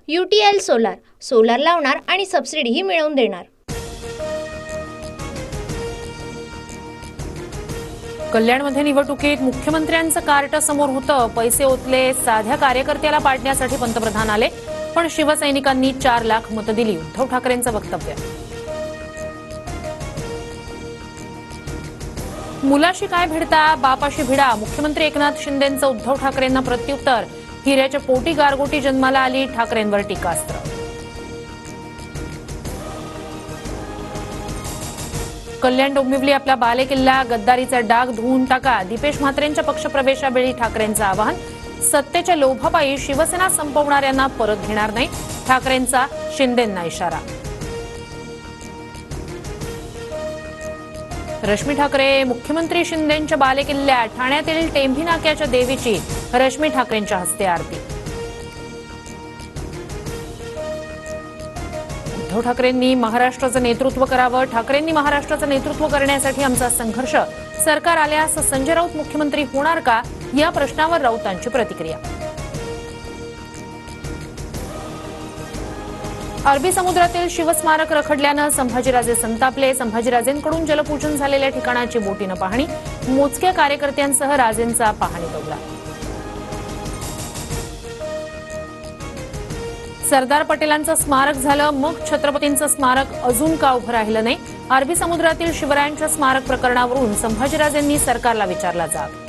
UTL solar, solar लावणार आणि सबसिडीही मिळवून देणार। कल्याणमध्ये निवडणुकीत मुख्यमंत्र्यांचं कार्ट समोर होतं। पैसे ओतले, साध्या कार्यकर्त्याला पाडण्यासाठी पंतप्रधान आले, पण शिवसैनिकांनी 4 लाख मतं दिली। उद्धव ठाकरेंचं वक्तव्य। मुलाशी काय भिडता, बापाशी भिडा, मुख्यमंत्री एकनाथ शिंदेंचं उद्धव ठाकरेंना प्रत्युत्तर। हिऱ्याच्या पोटी गारगोटी जन्माला आली, ठाकरेंवर टीकास्त्र। कल्याण डोंबिवली आपला बालेकिल्ला, गद्दारीचा डाग धुवून टाका, दीपेश म्हात्रेंच्या पक्षप्रवेशावेळी ठाकरेंचं आवाहन। सत्तेच्या लोभापायी शिवसेना संपवणाऱ्यांना परत घेणार नाही, ठाकरेंचा शिंदेंना इशारा। रश्मी ठाकरे मुख्यमंत्री शिंदेंच्या बालेकिल्ल्यात, ठाण्यातील टेंभी नाक्याच्या देवीची रश्मी ठाकरेंच्या हस्ते आरती। उद्धव ठाकरेंनी महाराष्ट्राचं नेतृत्व करावं, ठाकरेंनी महाराष्ट्राचं नेतृत्व करण्यासाठी आमचा संघर्ष। सरकार आल्यास संजय राऊत मुख्यमंत्री होणार का, या प्रश्नावर राऊतांची प्रतिक्रिया। अरबी समुद्रातील शिवस्मारक रखडल्यानं संभाजीराजे संतापले, संभाजीराजेंकडून जलपूजन झालेल्या ठिकाणाची बोटीनं पाहणी, मोजक्या कार्यकर्त्यांसह राजेंचा पाहणी दौरा। सरदार पटेलांचं स्मारक झालं, मग छत्रपतींचं स्मारक अजून का उभं राहिलं नाही, अरबी समुद्रातील शिवरायांच्या स्मारक प्रकरणावरून संभाजीराजेंनी सरकारला विचारला जाब।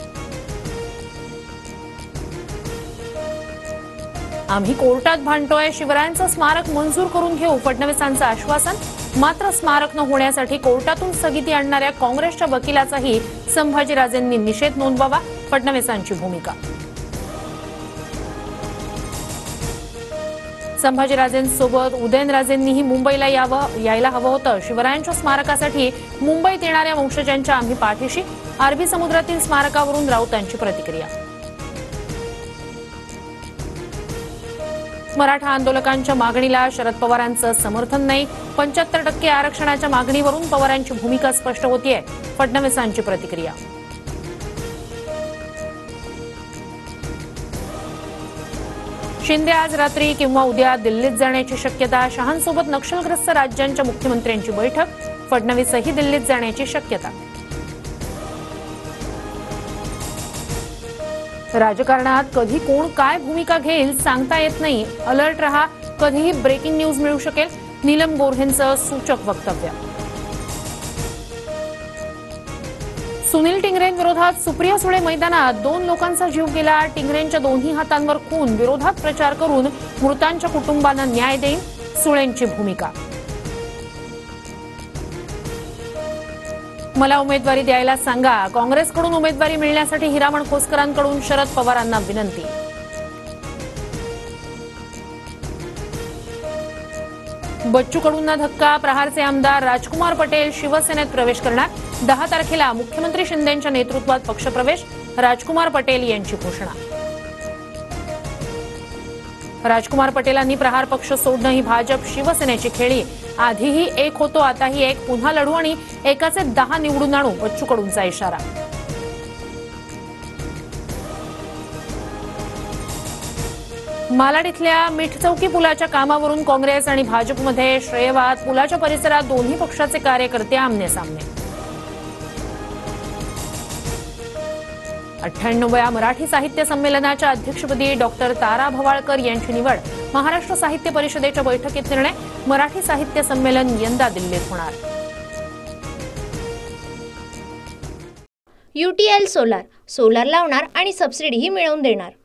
आम्ही कोर्टात भांडतोय, शिवरायांचं स्मारक मंजूर करून घेऊ, फडणवीसांचं आश्वासन। मात्र स्मारक न होण्यासाठी कोर्टातून स्थगिती आणणाऱ्या काँग्रेसच्या वकिलाचाही संभाजीराजेंनी निषेध नोंदवावा, फडणवीसांची भूमिका। संभाजीराजेंसोबत उदयनराजेंनीही मुंबईला यायला हवं होतं, शिवरायांच्या स्मारकासाठी मुंबईत येणाऱ्या वंशजांच्या आम्ही पाठीशी, अरबी समुद्रातील स्मारकावरून राऊतांची प्रतिक्रिया। मराठा आंदोलकांच्या मागणीला शरद पवारांचं समर्थन नाही, 75% आरक्षणाच्या मागणीवरून पवारांची भूमिका स्पष्ट होतीये, फडणवीसांची प्रतिक्रिया। शिंदे आज रात्री किंवा उद्या दिल्लीत जाण्याची शक्यता, शहांसोबत नक्षलग्रस्त राज्यांच्या मुख्यमंत्र्यांची बैठक, फडणवीसही दिल्लीत जाण्याची शक्यता। राजकारणात कधी कोण काय भूमिका घेईल सांगता येत नाही, अलर्ट रहा, कधीही ब्रेकिंग न्यूज मिळू शकेल, नीलम गोऱ्हेंचं सूचक वक्तव्य। सुनील टिंगरेंविरोधात सुप्रिया सुळे मैदानात, 2 लोकांचा जीव गेला, टिंगरेंच्या दोन्ही हातांवर खून, विरोधात प्रचार करून मृतांच्या कुटुंबांना न्याय देईन, सुळेंची भूमिका। मला उमेदवारी द्यायला सांगा, काँग्रेसकडून उमेदवारी मिळण्यासाठी हिरामण खोसकरांकडून शरद पवारांना विनंती। बच्चू कडूंना धक्का, प्रहारचे आमदार राजकुमार पटेल शिवसेनेत प्रवेश करणार, 10 तारखेला मुख्यमंत्री शिंदेंच्या नेतृत्वात पक्षप्रवेश, राजकुमार पटेल यांची घोषणा। राजकुमार पटेलांनी प्रहार पक्ष सोडणं ही भाजप शिवसेनेची खेळी, आधीही एक होतो आताही एक, पुन्हा लढू आणि एकाचे 10 निवडून आणू, बच्चू कडूंचा इशारा। मालाड इथल्या मिठचौकी पुलाच्या कामावरून काँग्रेस आणि भाजपमध्ये श्रेयवाद, पुलाच्या परिसरात दोन्ही पक्षाचे कार्यकर्ते आमने-सामने। 98व्या मराठी साहित्य संमेलनाच्या अध्यक्षपदी डॉक्टर तारा भवाळकर यांची निवड, महाराष्ट्र साहित्य परिषदेच्या बैठकीत निर्णय, मराठी साहित्य संमेलन यंदा दिल्लीत होणार। UTL सोलार, सोलार लावणार आणि सबसिडीही मिळवून देणार।